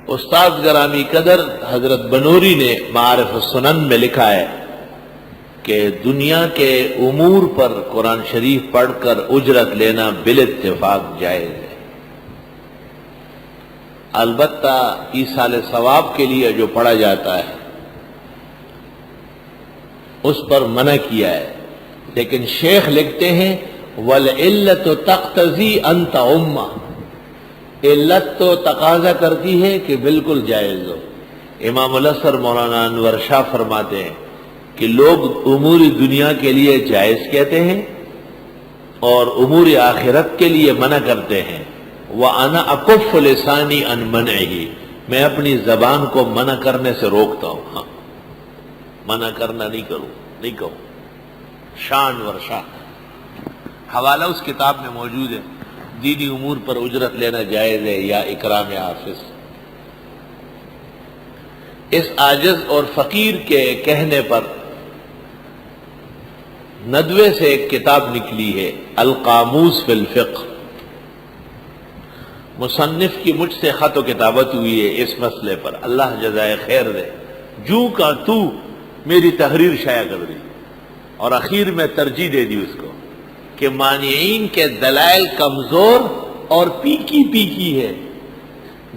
استاد گرامی قدر حضرت بنوری نے معارف السنن میں لکھا ہے کہ دنیا کے امور پر قرآن شریف پڑھ کر اجرت لینا بالاتفاق جائز ہے، البتہ ایصال ثواب کے لیے جو پڑھا جاتا ہے اس پر منع کیا ہے، لیکن شیخ لکھتے ہیں وَالْعِلَّةُ تَقْتَضِي أَن تَعُمَّ، علت تو تقاضا کرتی ہے کہ بالکل جائز ہو۔ امام الاثر مولانا انور شاہ فرماتے ہیں کہ لوگ امور دنیا کے لیے جائز کہتے ہیں اور امور آخرت کے لیے منع کرتے ہیں۔ وَأَنَا أَكُفُّ لِسَانِي عَن مَنْعِهِ، میں اپنی زبان کو منع کرنے سے روکتا ہوں، ہاں منع کرنا نہیں کہوں۔ شاہ انور شاہ، حوالہ اس کتاب میں موجود ہے، دینی امور پر اجرت لینا جائز ہے یا اکرام حافظ۔ اس عاجز اور فقیر کے کہنے پر ندوے سے ایک کتاب نکلی ہے القاموس فی الفقہ، مصنف کی مجھ سے خط و کتابت ہوئی ہے اس مسئلے پر، اللہ جزائے خیر دے۔ جو کا تو میری تحریر شائع کر دی اور اخیر میں ترجیح دے دی اس کو کہ مانعین کے دلائل کمزور اور پیکی ہے،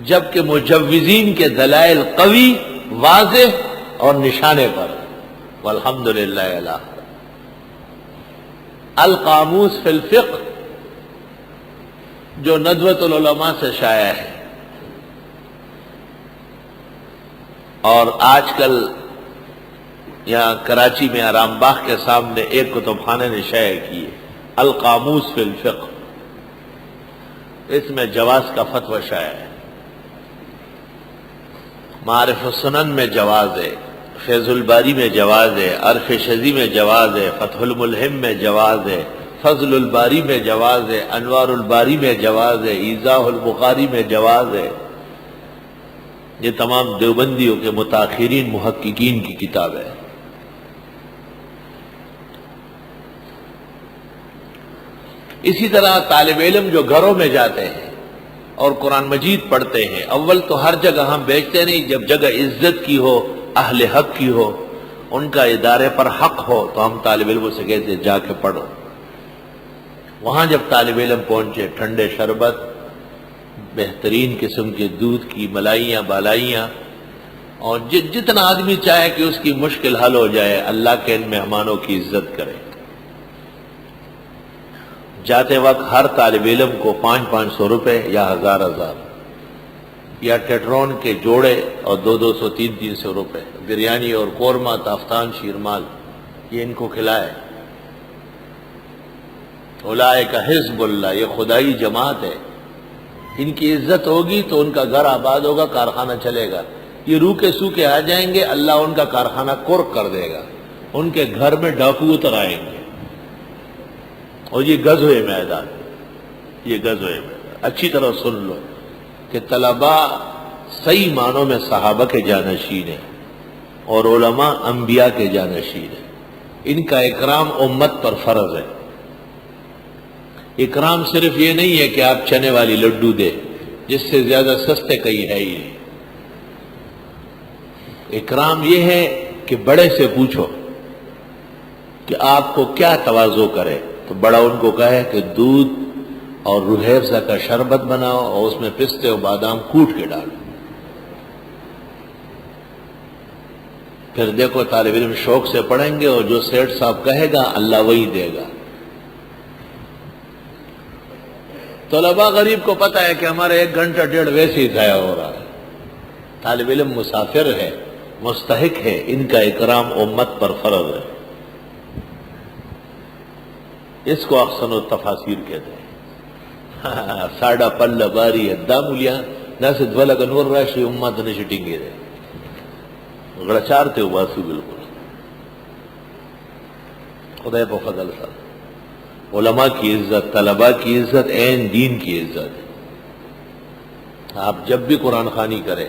جبکہ مجوزین کے دلائل قوی، واضح اور نشانے پر، والحمدللہ الہ۔ القاموس فی الفقہ جو ندوۃ العلماء سے شائع ہے، اور آج کل یہاں کراچی میں آرام باغ کے سامنے ایک کتب خانے نے شائع کی ہے القاموس فی الفقہ، اس میں جواز کا فتوی شائع ہے۔ معارف السنن میں جواز ہے، فیض الباری میں جواز ہے، عرف شذی میں جواز ہے، فتح الملہم میں جواز ہے، فضل الباری میں جواز ہے، انوار الباری میں جواز ہے، ایضاح البخاری میں جواز ہے۔ یہ تمام دیوبندیوں کے متاخرین محققین کی کتاب ہے۔ اسی طرح طالب علم جو گھروں میں جاتے ہیں اور قرآن مجید پڑھتے ہیں، اول تو ہر جگہ ہم بیچتے نہیں، جب جگہ عزت کی ہو، اہل حق کی ہو، ان کا ادارے پر حق ہو تو ہم طالب علموں سے کہتے ہیں جا کے پڑھو۔ وہاں جب طالب علم پہنچے، ٹھنڈے شربت، بہترین قسم کے دودھ کی ملائیاں بالائیاں، اور جتنا آدمی چاہے کہ اس کی مشکل حل ہو جائے، اللہ کے ان مہمانوں کی عزت کرے۔ جاتے وقت ہر طالب علم کو 500 روپے یا 1000 یا ٹیٹرون کے جوڑے اور 200 300 روپے، بریانی اور قورمہ، تافتان، شیرمال، یہ ان کو کھلائے۔ اولئک حزب اللہ، یہ خدائی جماعت ہے، ان کی عزت ہوگی تو ان کا گھر آباد ہوگا، کارخانہ چلے گا۔ یہ روکے سوکے آ جائیں گے، اللہ ان کا کارخانہ کرک کر دے گا، ان کے گھر میں ڈاکو اتر آئیں گے۔ اور یہ غزوہ میدان، یہ غزوہ میدان، اچھی طرح سن لو کہ طلباء صحیح معنوں میں صحابہ کے جانشین ہیں اور علماء انبیاء کے جانشین ہیں، ان کا اکرام امت پر فرض ہے۔ اکرام صرف یہ نہیں ہے کہ آپ چنے والی لڈو دے، جس سے زیادہ سستے کہیں ہے ہی نہیں۔ اکرام یہ ہے کہ بڑے سے پوچھو کہ آپ کو کیا تواضع کرے، تو بڑا ان کو کہے کہ دودھ اور روح افزا کا شربت بناؤ اور اس میں پستے اور بادام کوٹ کے ڈالو۔ پھر دیکھو طالب علم شوق سے پڑھیں گے، اور جو سیٹھ صاحب کہے گا اللہ وہی دے گا۔ طلباء غریب کو پتہ ہے کہ ہمارا 1 گھنٹہ 1.5 ویسے ہی ضائع ہو رہا ہے۔ طالب علم مسافر ہے، مستحق ہے، ان کا اکرام امت پر فرض ہے۔ اس کو احسن التفاسیر کہتے ہیں۔ ساڑا پل باری ادا مولیا ناس دولگ انور راشی امت نے شٹنگے دے غڑچارتے ہو باسو بالکل۔ خدا پہ فضل صاحب، علماء کی عزت، طلباء کی عزت، عین دین کی عزت ہے۔ آپ جب بھی قرآن خوانی کریں،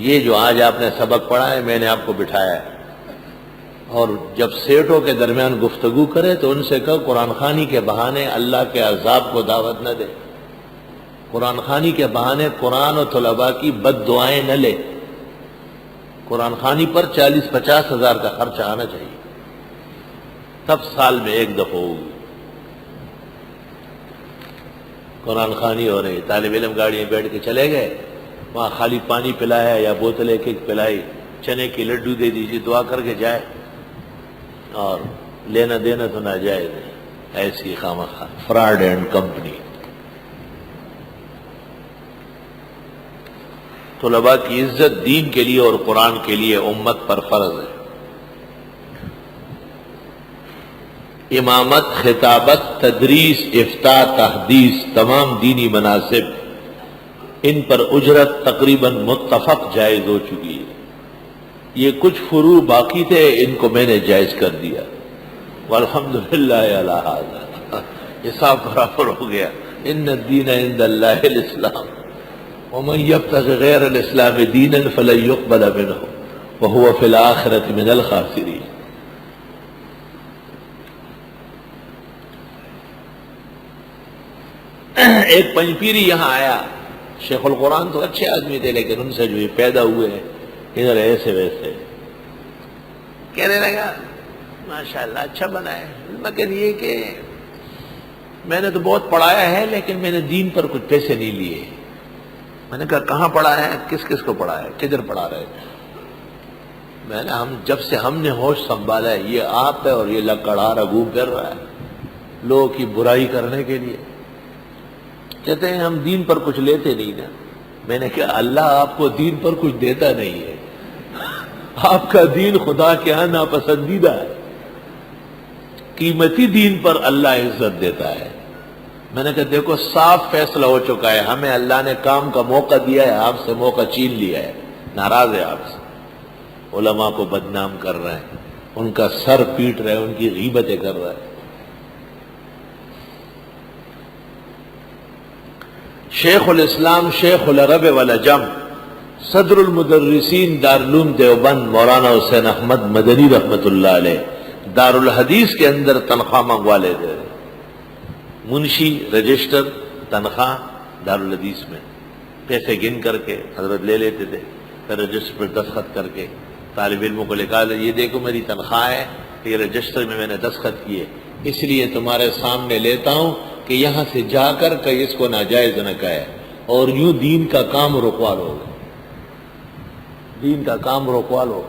یہ جو آج آپ نے سبق پڑھا ہے، میں نے آپ کو بٹھایا ہے، اور جب سیٹوں کے درمیان گفتگو کرے تو ان سے کہو قرآن خوانی کے بہانے اللہ کے عذاب کو دعوت نہ دے۔ قرآن خوانی کے بہانے قرآن اور طلباء کی بد دعائیں نہ لے. قرآن خوانی پر 40-50 ہزار کا خرچہ آنا چاہیے، تب سال میں ایک دفعہ ہوگی. قرآن خوانی ہو رہی، طالب علم گاڑی میں بیٹھ کے چلے گئے، وہاں خالی پانی پلایا یا بوتل ایک ایک پلائی، چنے کی لڈو دے دیجیے، دعا کر کے جائے، اور لینا دینا تو ناجائز ہے. ایسی خامخواہ فراڈ اینڈ کمپنی. طلباء کی عزت دین کے لیے اور قرآن کے لیے امت پر فرض ہے. امامت، خطابت، تدریس، افتاء، تحدیث، تمام دینی مناسب، ان پر اجرت تقریباً متفق جائز ہو چکی ہے. یہ کچھ فروع باقی تھے، ان کو میں نے جائز کر دیا، والحمدللہ علی ھذا. حساب برابر ہو گیا. ان الدین عند اللہ الاسلام ومن یبتغ غیر الاسلام دینا فلن یقبل منہ وہو فی الآخرۃ من الخاسرین. ایک پنجپیری یہاں آیا، شیخ القرآن تو اچھے آدمی تھے، لیکن ان سے جو یہ پیدا ہوئے ہیں ادھر ایسے ویسے، کہنے لگا ماشاءاللہ اچھا بنا ہے، مگر یہ کہ میں نے تو بہت پڑھایا ہے لیکن میں نے دین پر کچھ پیسے نہیں لیے. میں نے کہا کہاں پڑھا ہے، کس کس کو پڑھا ہے، کدھر پڑھا رہے تھے؟ میں نے جب سے ہم نے ہوش سنبھالا ہے یہ آپ ہے اور یہ لکڑہارا گھوم پھر رہا ہے لوگوں کی برائی کرنے کے لیے. کہتے ہیں ہم دین پر کچھ لیتے نہیں نا. میں نے کہا اللہ آپ کو دین پر کچھ دیتا نہیں ہے، آپ کا دین خدا کے ہاں ناپسندیدہ ہے. قیمتی دین پر اللہ عزت دیتا ہے. میں نے کہا دیکھو صاف فیصلہ ہو چکا ہے، ہمیں اللہ نے کام کا موقع دیا ہے، آپ سے موقع چھین لیا ہے، ناراض ہے آپ سے. علماء کو بدنام کر رہے ہیں، ان کا سر پیٹ رہے ہیں، ان کی غیبتیں کر رہے ہیں. شیخ الاسلام شیخ العرب والعجم صدر المدرسین دارالعلوم دیوبند مولانا حسین احمد مدنی رحمۃ اللہ علیہ دارالحدیث کے اندر تنخواہ منگوا لیتے تھے. منشی رجسٹر تنخواہ دارالحدیث میں پیسے گن کر کے حضرت لے لیتے تھے، پھر رجسٹر پر دستخط کر کے طالب علموں کو لکھا لے یہ دیکھو میری تنخواہ ہے، یہ رجسٹر میں نے دستخط کیے، اس لیے تمہارے سامنے لیتا ہوں کہ یہاں سے جا کر کہ اس کو ناجائز نہ کہے، اور یوں دین کا کام رکوا لو، دین کا کام رکوا لو.